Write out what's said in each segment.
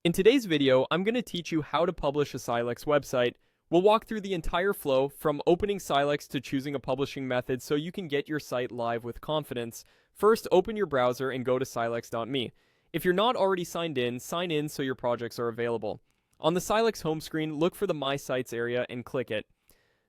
In today's video, I'm going to teach you how to publish a Silex website. We'll walk through the entire flow from opening Silex to choosing a publishing method so you can get your site live with confidence. First, open your browser and go to silex.me. If you're not already signed in, sign in so your projects are available. On the Silex home screen, look for the My Sites area and click it.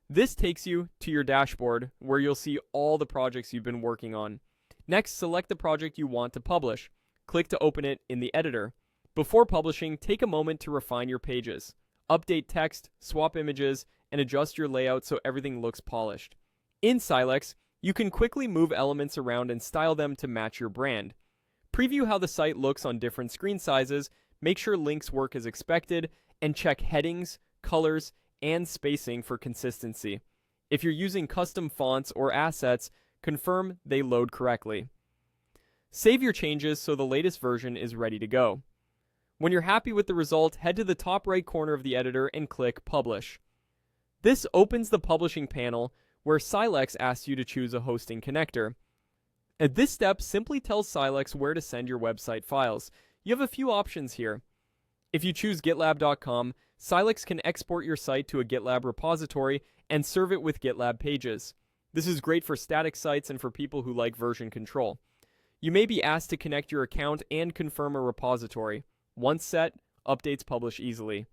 This takes you to your dashboard where you'll see all the projects you've been working on. Next, select the project you want to publish. Click to open it in the editor. Before publishing, take a moment to refine your pages. Update text, swap images, and adjust your layout so everything looks polished. In Silex, you can quickly move elements around and style them to match your brand. Preview how the site looks on different screen sizes, make sure links work as expected, and check headings, colors, and spacing for consistency. If you're using custom fonts or assets, confirm they load correctly. Save your changes so the latest version is ready to go. When you're happy with the result, head to the top right corner of the editor and click Publish. This opens the publishing panel where Silex asks you to choose a hosting connector. At this step, simply tell Silex where to send your website files. You have a few options here. If you choose GitLab.com, Silex can export your site to a GitLab repository and serve it with GitLab pages. This is great for static sites and for people who like version control. You may be asked to connect your account and confirm a repository. Once set, updates publish easily.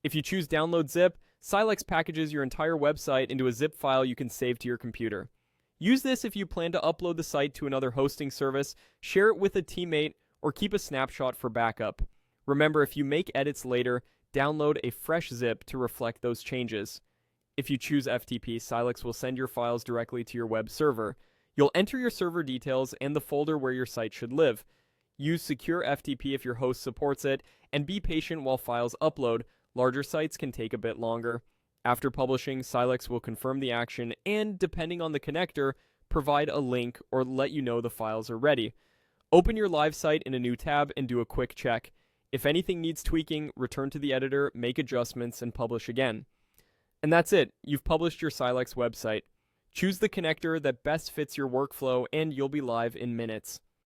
If you choose Download Zip, Silex packages your entire website into a zip file you can save to your computer. Use this if you plan to upload the site to another hosting service, share it with a teammate, or keep a snapshot for backup. Remember, if you make edits later, download a fresh zip to reflect those changes. If you choose FTP, Silex will send your files directly to your web server. You'll enter your server details and the folder where your site should live. Use secure FTP if your host supports it, and be patient while files upload. Larger sites can take a bit longer. After publishing, Silex will confirm the action and, depending on the connector, provide a link or let you know the files are ready. Open your live site in a new tab and do a quick check. If anything needs tweaking, return to the editor, make adjustments, and publish again. And that's it. You've published your Silex website. Choose the connector that best fits your workflow and you'll be live in minutes.